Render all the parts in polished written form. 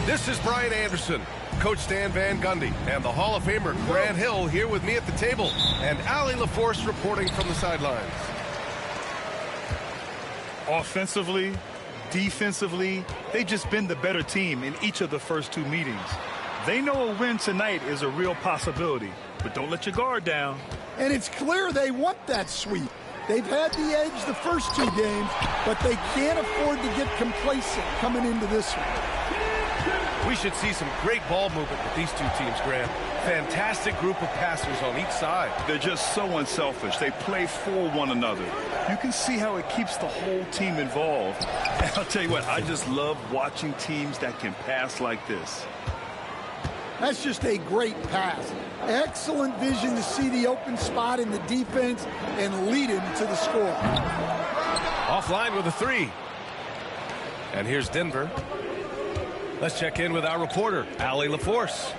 This is Brian Anderson, Coach Stan Van Gundy, and the Hall of Famer Grant Hill here with me at the table, and Allie LaForce reporting from the sidelines. Offensively, defensively, they've just been the better team in each of the first two meetings. They know a win tonight is a real possibility, but don't let your guard down. And it's clear they want that sweep. They've had the edge the first two games, but they can't afford to get complacent coming into this one. We should see some great ball movement with these two teams, Grant. Fantastic group of passers on each side. They're just so unselfish. They play for one another. You can see how it keeps the whole team involved. And I'll tell you what, I just love watching teams that can pass like this. That's just a great pass. Excellent vision to see the open spot in the defense and lead him to the score. Offline with a three. And here's Denver. Let's check in with our reporter, Allie LaForce.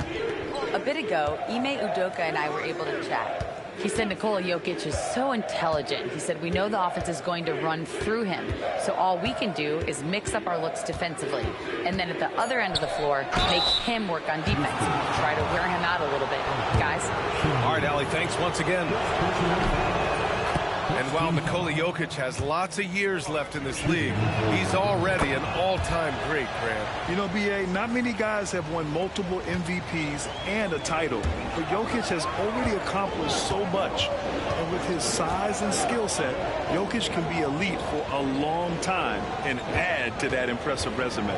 A bit ago, Ime Udoka and I were able to chat. He said Nikola Jokic is so intelligent. He said we know the offense is going to run through him, so all we can do is mix up our looks defensively. And then at the other end of the floor, make him work on defense. Try to wear him out a little bit. Guys? All right, Allie, thanks once again. And while Nikola Jokic has lots of years left in this league, he's already an all-time great, Grant. You know, B.A., not many guys have won multiple MVPs and a title, but Jokic has already accomplished so much. And with his size and skill set, Jokic can be elite for a long time and add to that impressive resume.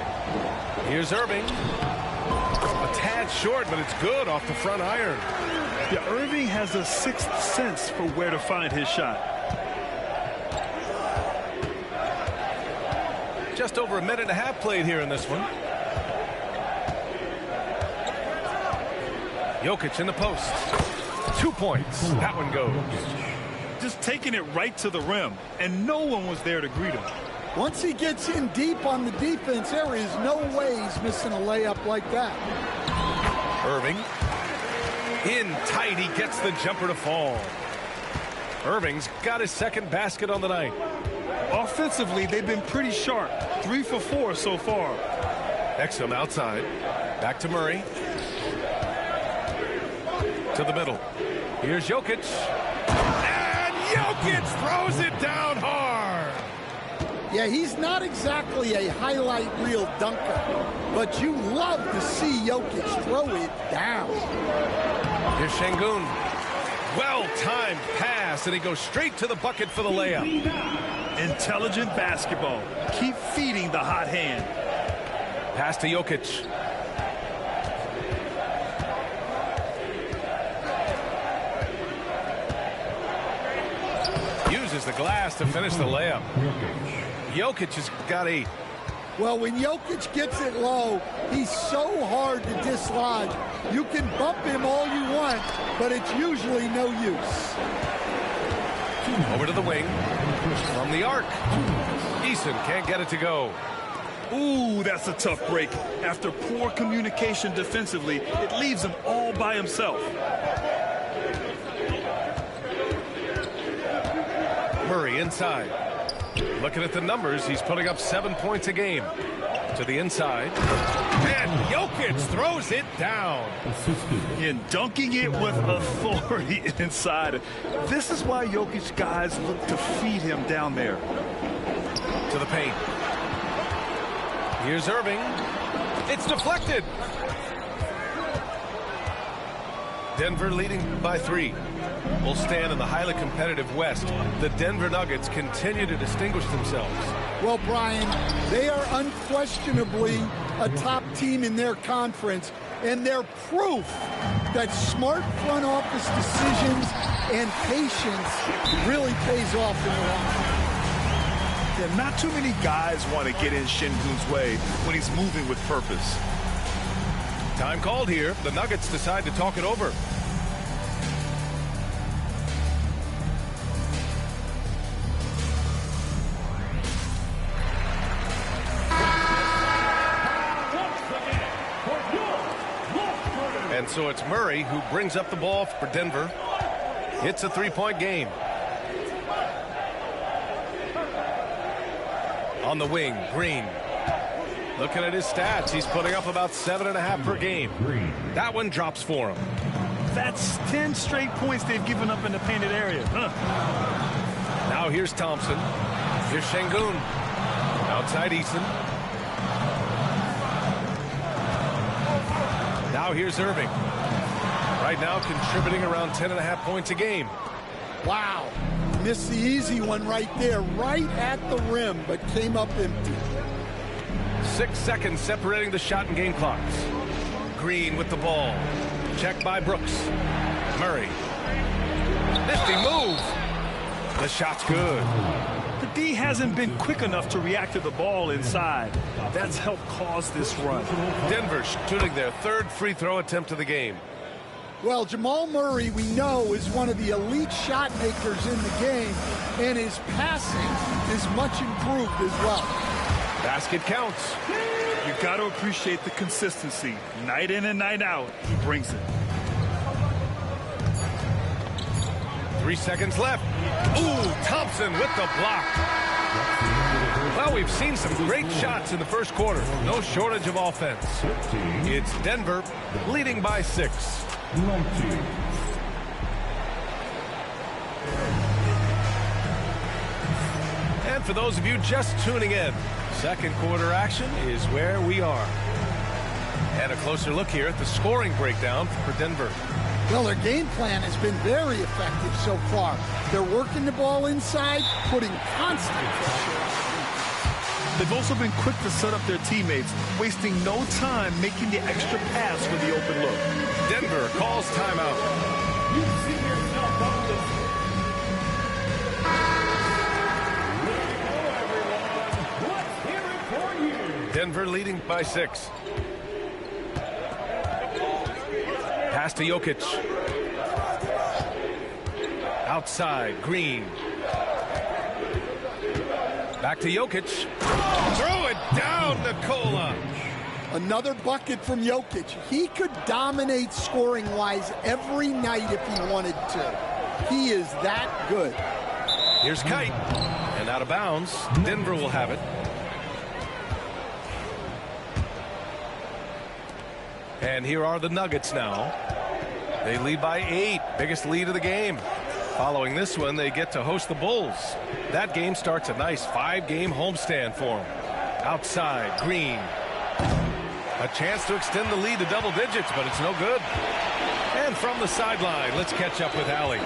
Here's Irving. A tad short, but it's good off the front iron. Yeah, Irving has a sixth sense for where to find his shot. Just over a minute and a half played here in this one. Jokic in the post. 2 points. That one goes. Just taking it right to the rim, and no one was there to greet him. Once he gets in deep on the defense, there is no way he's missing a layup like that. Irving. In tight, he gets the jumper to fall. Irving's got his second basket on the night. Offensively, they've been pretty sharp. 3 for 4 so far. Exum outside. Back to Murray. To the middle. Here's Jokic. And Jokic throws it down hard. Yeah, he's not exactly a highlight reel dunker, but you love to see Jokic throw it down. Here's Şengün. Well-timed pass, and he goes straight to the bucket for the layup. Intelligent basketball. Keep feeding the hot hand. Pass to Jokic. Uses the glass to finish the layup. Jokic has got 8. Well, when Jokic gets it low, he's so hard to dislodge. You can bump him all you want, but it's usually no use. Over to the wing. From the arc. Eason can't get it to go. Ooh, that's a tough break. After poor communication defensively, it leaves him all by himself. Murray inside. Looking at the numbers, he's putting up 7 points a game. To the inside. And Jokic throws it down. And dunking it with authority inside. This is why Jokic guys look to feed him down there. To the paint. Here's Irving. It's deflected. Denver leading by 3. Will stand in the highly competitive West. The Denver Nuggets continue to distinguish themselves. Well, Brian, they are unquestionably a top team in their conference, and they're proof that smart front office decisions and patience really pays off in the long run. Yeah, not too many guys want to get in Şengün's way when he's moving with purpose. Time called here. The Nuggets decide to talk it over. And so it's Murray who brings up the ball for Denver. It's a 3-point game. On the wing, Green. Looking at his stats, he's putting up about 7.5 per game. That one drops for him. That's 10 straight points they've given up in the painted area. Now here's Thompson. Here's Şengün. Outside Eason. Now here's Irving. Right now contributing around 10.5 points a game. Wow. Missed the easy one right there, right at the rim, but came up empty. 6 seconds separating the shot and game clocks. Green with the ball. Checked by Brooks. Murray. Nifty move. The shot's good. The D hasn't been quick enough to react to the ball inside. That's helped cause this run. Denver shooting their third free throw attempt of the game. Well, Jamal Murray, we know, is one of the elite shot makers in the game, and his passing is much improved as well. Basket counts. You've got to appreciate the consistency. Night in and night out, he brings it. 3 seconds left. Ooh, Thompson with the block. Well, we've seen some great shots in the first quarter. No shortage of offense. It's Denver leading by 6. And for those of you just tuning in, second quarter action is where we are. And a closer look here at the scoring breakdown for Denver. Well, their game plan has been very effective so far. They're working the ball inside, putting constant pressure. They've also been quick to set up their teammates, wasting no time making the extra pass for the open look. Denver calls timeout. Denver leading by 6. Pass to Jokic. Outside, Green. Back to Jokic. Throw it down, Nikola. Another bucket from Jokic. He could dominate scoring-wise every night if he wanted to. He is that good. Here's Kite. And out of bounds. Denver will have it. And here are the Nuggets now. They lead by 8. Biggest lead of the game. Following this one, they get to host the Bulls. That game starts a nice 5-game homestand for them. Outside, Green. A chance to extend the lead to double digits, but it's no good. And from the sideline, let's catch up with Allie.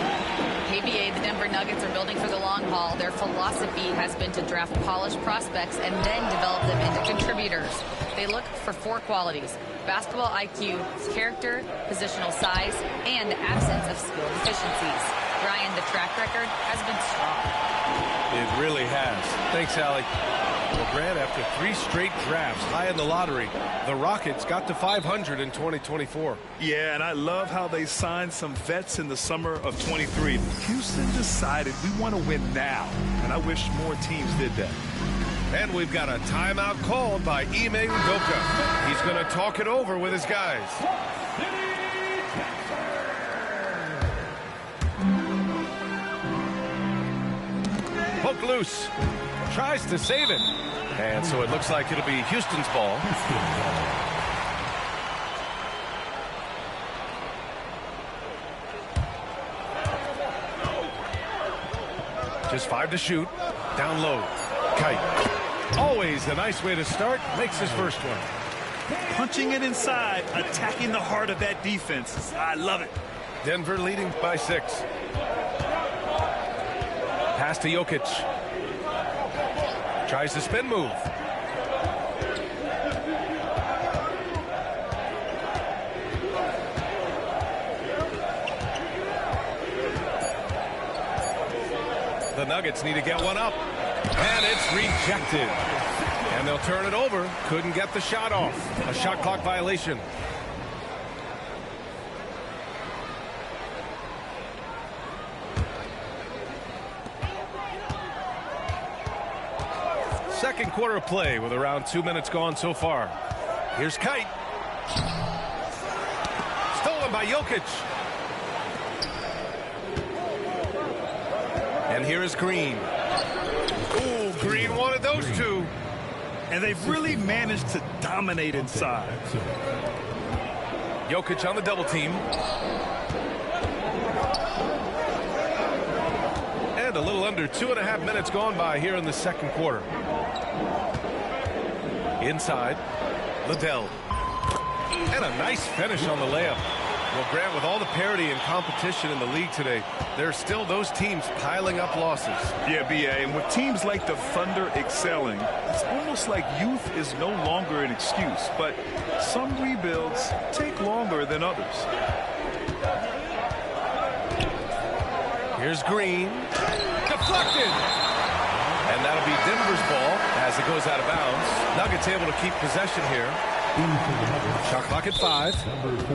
KBA, the Denver Nuggets are building for the long haul. Their philosophy has been to draft polished prospects and then develop them into contributors. They look for 4 qualities: basketball IQ, character, positional size, and absence of skill deficiencies. Ryan, the track record has been strong. It really has. Thanks, Allie. Well, Grant, after 3 straight drafts high in the lottery, the Rockets got to 500 in 2024. Yeah, and I love how they signed some vets in the summer of 23. Houston decided we want to win now, and I wish more teams did that. And we've got a timeout called by Ime Udoka. He's going to talk it over with his guys. Poke loose. Tries to save it. And so it looks like it'll be Houston's ball. Just 5 to shoot. Down low. Kite. Always a nice way to start. Makes his first one. Punching it inside, attacking the heart of that defense. I love it. Denver leading by 6. Pass to Jokic. Tries the spin move. The Nuggets need to get one up. And it's rejected. And they'll turn it over. Couldn't get the shot off. A shot clock violation. Second quarter of play with around 2 minutes gone so far. Here's Kite. Stolen by Jokic. And here is Green. Ooh, Green wanted those 2. And they've really managed to dominate inside. Jokic on the double team. And a little under 2.5 minutes gone by here in the second quarter. Inside, Liddell. And a nice finish on the layup. Well, Grant, with all the parity and competition in the league today, there are still those teams piling up losses. Yeah, B.A., and with teams like the Thunder excelling, it's almost like youth is no longer an excuse, but some rebuilds take longer than others. Here's Green. Deflected! And that'll be Denver's ball as it goes out of bounds. Nuggets able to keep possession here. Shot clock at 5.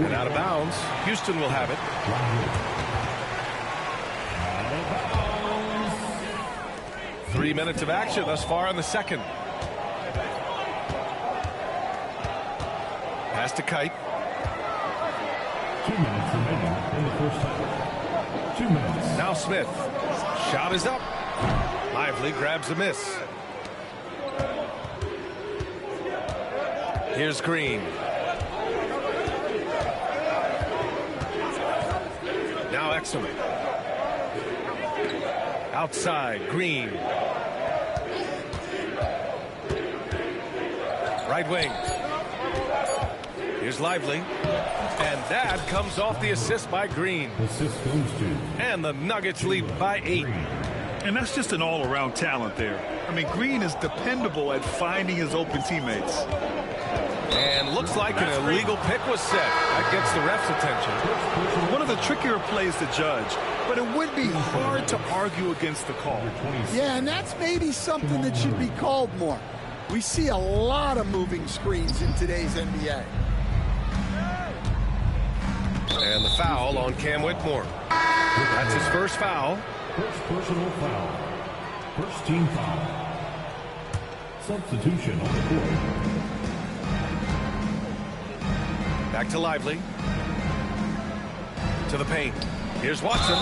And out of bounds. Houston will have it. 3 minutes of action thus far in the second. Pass to Kite. 2 minutes remaining in the first half. 2 minutes. Now Smith. Shot is up. Lively grabs the miss. Here's Green. Now Exum. Outside, Green. Right wing. Here's Lively. And that comes off the assist by Green. Assist goes to. And the Nuggets lead by 8. And that's just an all-around talent there. I mean, Green is dependable at finding his open teammates. And looks like an illegal pick was set. That gets the ref's attention. One of the trickier plays to judge, but it would be hard to argue against the call. Yeah, and that's maybe something that should be called more. We see a lot of moving screens in today's NBA. And the foul on Cam Whitmore. That's his first foul. First personal foul. First team foul. Substitution on the court. Back to Lively. To the paint. Here's Watson.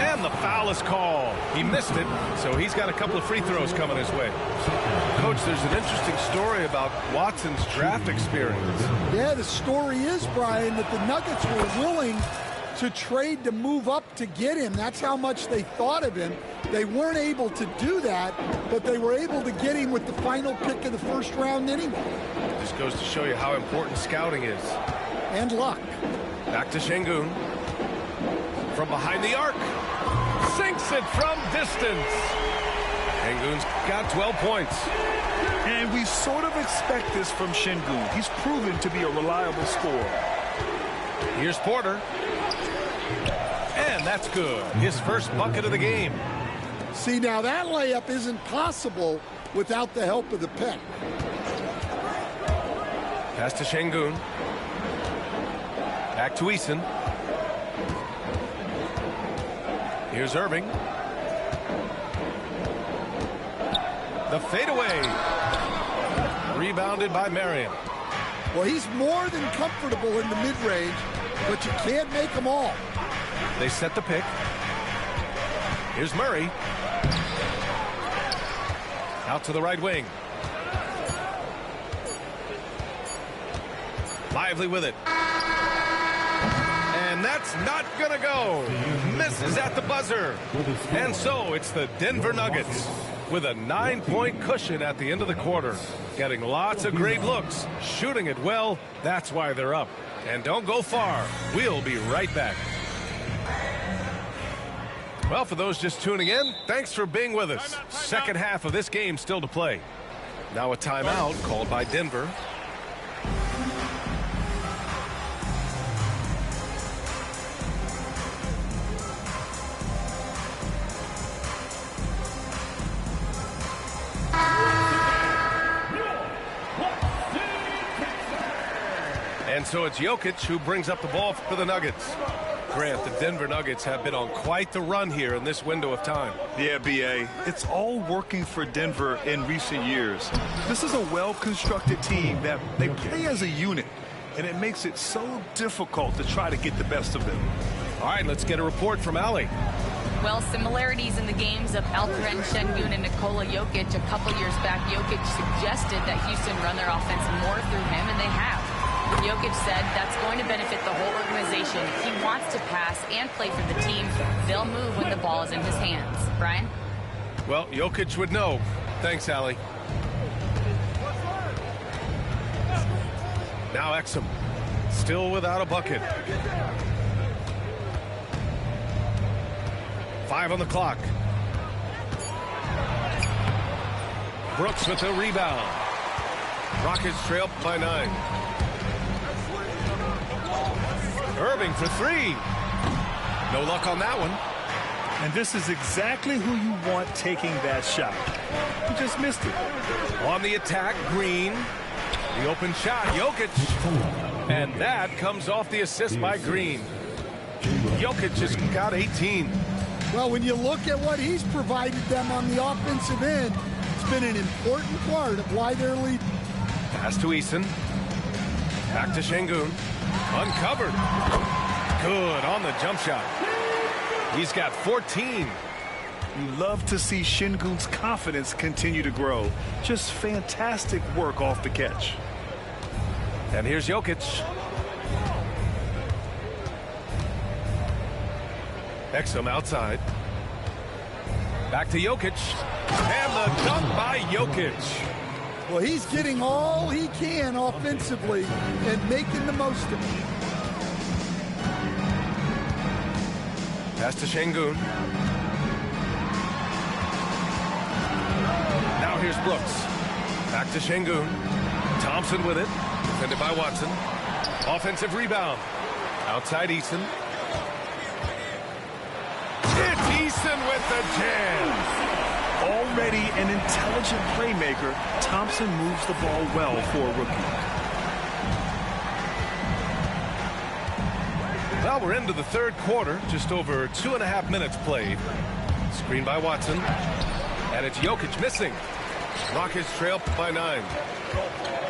And the foul is called. He missed it, so he's got a couple of free throws coming his way. Coach, there's an interesting story about Watson's draft experience. Yeah, the story is, Brian, that the Nuggets were willing to trade to move up to get him. That's how much they thought of him. They weren't able to do that, but they were able to get him with the final pick of the first round anyway. Just goes to show you how important scouting is. And luck. Back to Şengün. From behind the arc. Sinks it from distance. Şengün's got 12 points. And we sort of expect this from Şengün. He's proven to be a reliable scorer. Here's Porter. And that's good. His first bucket of the game. See, now that layup isn't possible without the help of the pick. Pass to Şengün. Back to Eason. Here's Irving. The fadeaway. Rebounded by Marion. Well, he's more than comfortable in the mid-range, but you can't make them all. They set the pick. Here's Murray. Out to the right wing. Lively with it. And that's not going to go. Misses at the buzzer. And so it's the Denver Nuggets with a 9-point cushion at the end of the quarter. Getting lots of great looks. Shooting it well. That's why they're up. And don't go far. We'll be right back. Well, for those just tuning in, thanks for being with us. Second half of this game still to play. Now a timeout called by Denver. And so it's Jokic who brings up the ball for the Nuggets. Grant, the Denver Nuggets have been on quite the run here in this window of time. Yeah, B.A., it's all working for Denver in recent years. This is a well-constructed team that they play as a unit, and it makes it so difficult to try to get the best of them. All right, let's get a report from Allie. Well, similarities in the games of Alperen Şengün and Nikola Jokic. A couple years back, Jokic suggested that Houston run their offense more through him, and they have. Jokic said that's going to benefit the whole organization. He wants to pass and play for the team. They'll move when the ball is in his hands. Brian? Well, Jokic would know. Thanks, Allie. Now Exum, still without a bucket. 5 on the clock. Brooks with the rebound. Rockets trail by 9. Irving for 3. No luck on that one. And this is exactly who you want taking that shot. He just missed it. On the attack, Green. The open shot, Jokic. And that comes off the assist by Green. Jokic has got 18. Well, when you look at what he's provided them on the offensive end, it's been an important part of why they're leading. Pass to Eason. Back to Şengün. Uncovered. Good on the jump shot. He's got 14. You love to see Şengün's confidence continue to grow. Just fantastic work off the catch. And here's Jokic. Exum outside. Back to Jokic. And the dunk by Jokic. Well, he's getting all he can offensively and making the most of it. Pass to Şengün. Now here's Brooks. Back to Şengün. Thompson with it. Defended by Watson. Offensive rebound. Outside Eason. It's Eason with the jam. Already an intelligent playmaker, Thompson moves the ball well for a rookie. Well, we're into the third quarter. Just over 2.5 minutes played. Screen by Watson. And it's Jokic missing. Rockets trail by 9.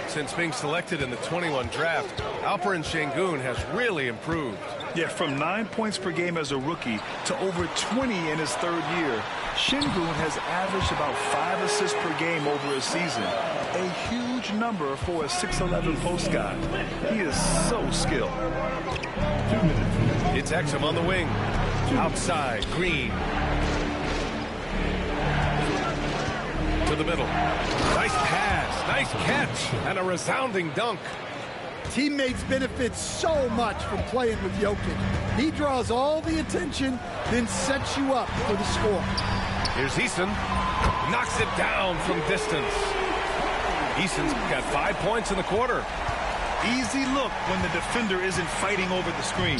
Since being selected in the 21 draft, Alperen Şengün has really improved. Yeah, from 9 points per game as a rookie to over 20 in his third year. Şengün has averaged about 5 assists per game over a season. A huge number for a 6'11 post guy. He is so skilled. 2 minutes. It's Exum on the wing. Outside, Green. To the middle. Nice pass, nice catch, and a resounding dunk. Teammates benefit so much from playing with Jokic. He draws all the attention, then sets you up for the score. Here's Eason. Knocks it down from distance. Eason's got 5 points in the quarter. Easy look when the defender isn't fighting over the screen.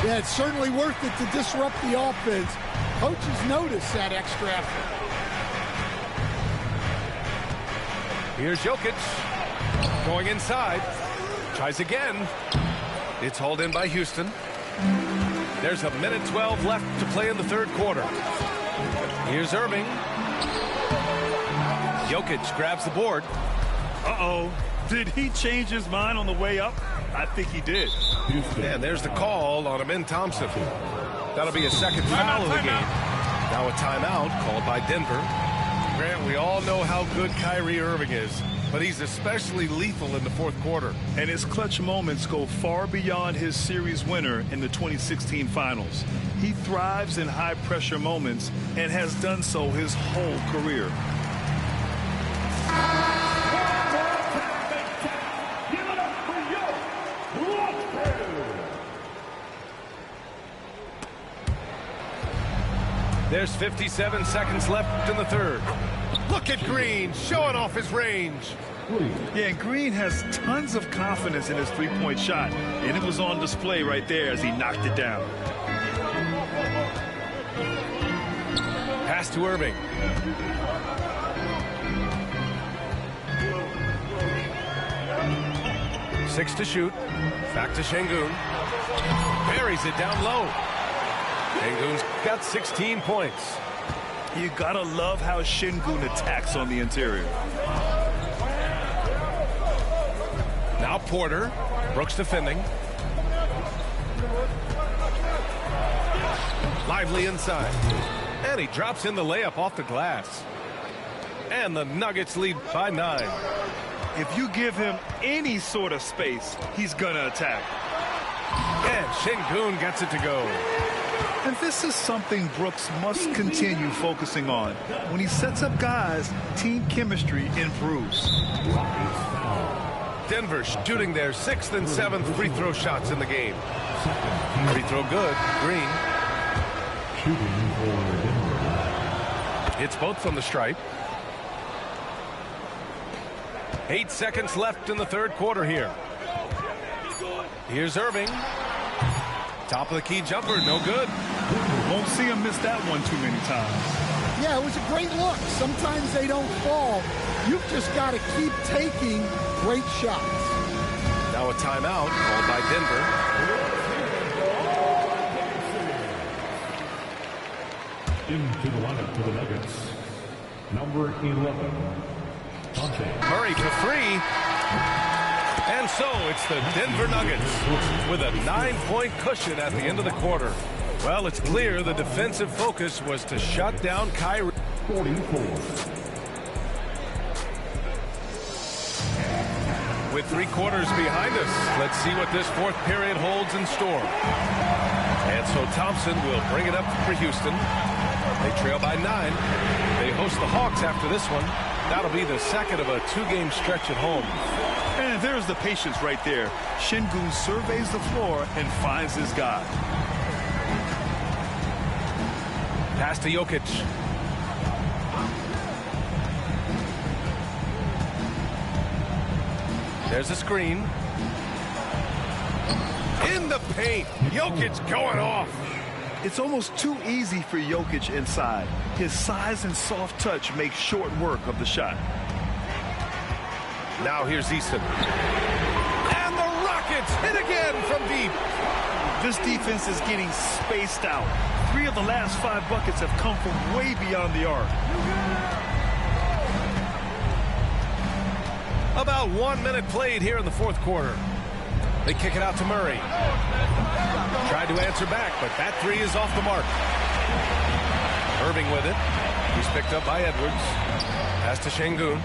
Yeah, it's certainly worth it to disrupt the offense. Coaches notice that extra effort. Here's Jokic. Going inside. Tries again. It's hauled in by Houston. There's 1:12 left to play in the third quarter. Here's Irving. Jokic grabs the board. Uh-oh. Did he change his mind on the way up? I think he did. And there's the call on Amin Thompson. That'll be a second foul of the game. Now a timeout called by Denver. Grant, we all know how good Kyrie Irving is, but he's especially lethal in the fourth quarter. And his clutch moments go far beyond his series winner in the 2016 finals. He thrives in high-pressure moments and has done so his whole career. There's 57 seconds left in the third. Look at Green showing off his range. Yeah, and Green has tons of confidence in his three-point shot, and it was on display right there as he knocked it down. Pass to Irving. Six to shoot. Back to Şengün. Buries it down low. Şengün's got 16 points. You gotta love how Şengün attacks on the interior. Now Porter. Brooks defending. Lively inside. And he drops in the layup off the glass. And the Nuggets lead by 9. If you give him any sort of space, he's going to attack. And Şengün gets it to go. And this is something Brooks must continue focusing on. When he sets up guys, team chemistry improves. Denver shooting their 6th and 7th free throw shots in the game. Free throw good. Green. Shooting for Denver. Hits both from the stripe. 8 seconds left in the third quarter here. Here's Irving. Top of the key jumper, no good. Won't see him miss that one too many times. Yeah, it was a great look. Sometimes they don't fall. You've just got to keep taking great shots. Now a timeout called by Denver. Into the lineup for the Nuggets, number 11, Dante. Murray for 3. And so it's the Denver Nuggets with a 9-point cushion at the end of the quarter. Well, it's clear the defensive focus was to shut down Kyrie. 44. With 3 quarters behind us, let's see what this fourth period holds in store. And so Thompson will bring it up for Houston. They trail by 9. They host the Hawks after this one. That'll be the second of a 2-game stretch at home. And there's the patience right there. Şengün surveys the floor and finds his guy. Pass to Jokic. There's a screen. In the paint. Jokic going off. It's almost too easy for Jokic inside. His size and soft touch make short work of the shot. Now here's Eason. And the Rockets hit again from deep. This defense is getting spaced out. 3 of the last 5 buckets have come from way beyond the arc. About 1 minute played here in the fourth quarter. They kick it out to Murray. Tried to answer back, but that 3 is off the mark. Irving with it. He's picked up by Edwards. Pass to Şengün.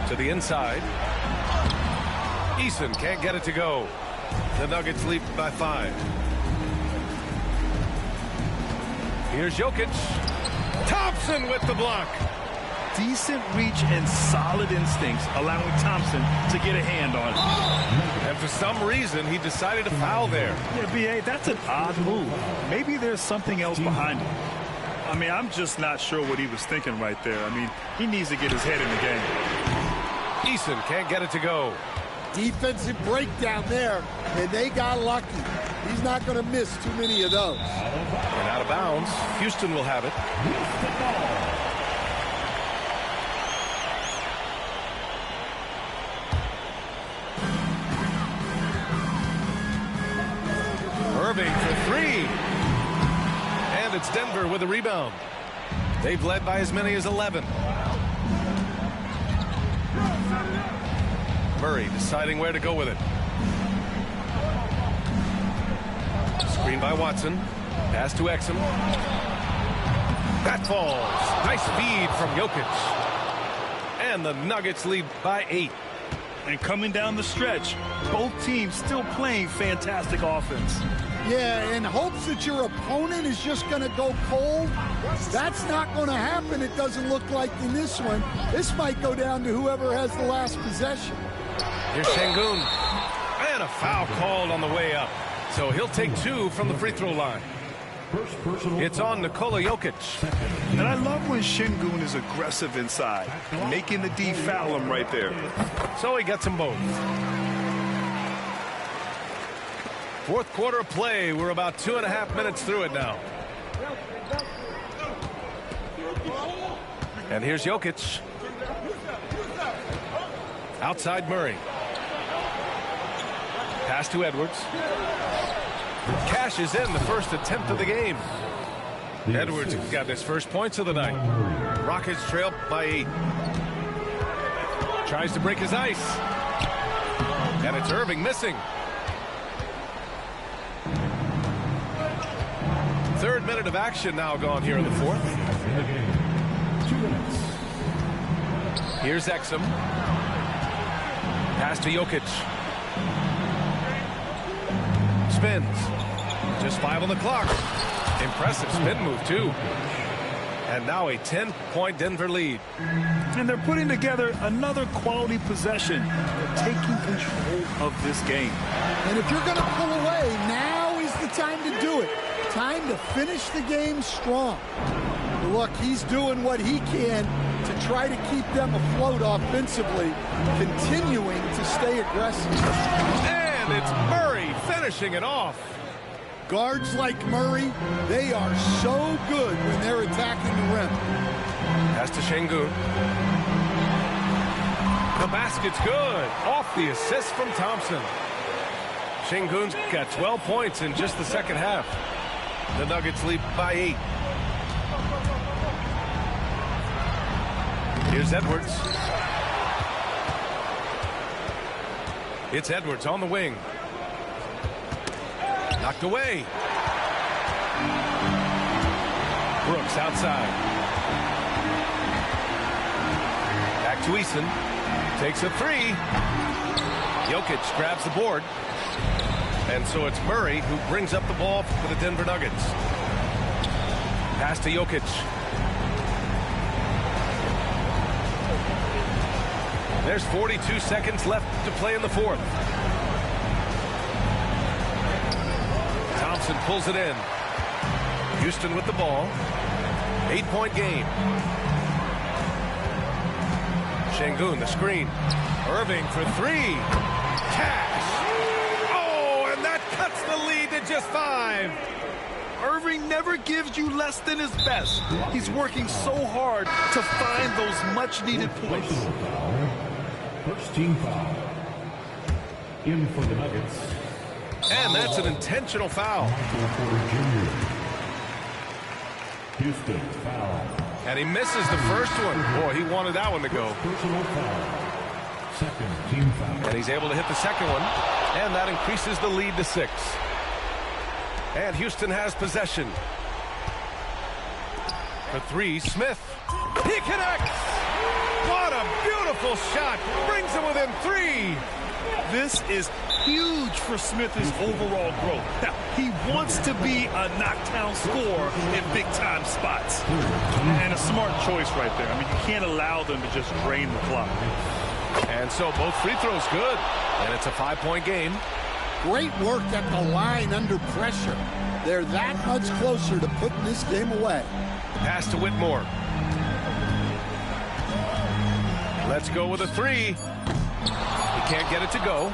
To the inside. Eason can't get it to go. The Nuggets lead by 5. Here's Jokic. Thompson with the block. Decent reach and solid instincts, allowing Thompson to get a hand on it. And for some reason, he decided to foul there. Yeah, B.A., that's an odd move. Maybe there's something else behind it. I mean, I'm just not sure what he was thinking right there. I mean, he needs to get his head in the game. Eason can't get it to go. Defensive breakdown there, and they got lucky. He's not going to miss too many of those. And out of bounds. Houston will have it. Irving for 3. And it's Denver with a rebound. They've led by as many as 11. Murray deciding where to go with it. Screen by Watson. Pass to Exum. That falls. Nice feed from Jokic. And the Nuggets lead by 8. And coming down the stretch, both teams still playing fantastic offense. Yeah, in hopes that your opponent is just going to go cold. That's not going to happen, it doesn't look like in this one. This might go down to whoever has the last possession. Here's Şengün. And a foul called on the way up. So he'll take 2 from the free throw line. It's on Nikola Jokic. And I love when Şengün is aggressive inside, making the D foul him right there. So he gets them both. Fourth quarter of play. We're about 2.5 minutes through it now. And here's Jokic. Outside Murray. Pass to Edwards. Cashes in the first attempt of the game. Edwards got his first points of the night. Rockets trail by 8. Tries to break his ice. And it's Irving missing. Third minute of action now gone here in the fourth. In the game, 2 minutes. Here's Exum. Pass to Jokic. Spins. Just 5 on the clock. Impressive spin move, too. And now a 10-point Denver lead. And they're putting together another quality possession. They're taking control of this game. And if you're going to pull away, now is the time to do it. Time to finish the game strong. Look, he's doing what he can to try to keep them afloat offensively, continuing to stay aggressive. And it's Murray finishing it off. Guards like Murray, they are so good when they're attacking the rim. Pass to Şengün. The basket's good. Off the assist from Thompson. Şengün's got 12 points in just the second half. The Nuggets lead by 8. Here's Edwards. It's Edwards on the wing. Knocked away. Brooks outside. Back to Eason. Takes a 3. Jokic grabs the board. And so it's Murray who brings up the ball for the Denver Nuggets. Pass to Jokic. There's 42 seconds left to play in the fourth. Thompson pulls it in. Houston with the ball. 8-point game. Şengün, the screen. Irving for 3. Cash. Oh, and that cuts the lead to just 5. Irving never gives you less than his best. He's working so hard to find those much-needed points. First team foul. In for the Nuggets. And that's an intentional foul. Houston foul. And he misses the first one. Boy, he wanted that one to go. Personal foul. Second team foul. And he's able to hit the second one. And that increases the lead to 6. And Houston has possession. For 3, Smith. He connects! What a beautiful shot. Brings him within 3. This is huge for Smith's overall growth. Now, he wants to be a knockdown scorer in big-time spots. And a smart choice right there. I mean, you can't allow them to just drain the clock. And so both free throws good. And it's a 5-point game. Great work at the line under pressure. They're that much closer to putting this game away. Pass to Whitmore. Let's go with a 3. He can't get it to go.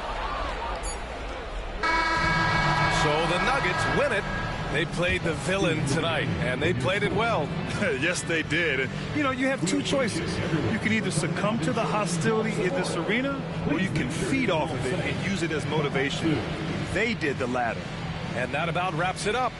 So the Nuggets win it. They played the villain tonight, and they played it well. Yes, they did. You know, you have 2 choices. You can either succumb to the hostility in this arena, or you can feed off of it and use it as motivation. They did the latter. And that about wraps it up.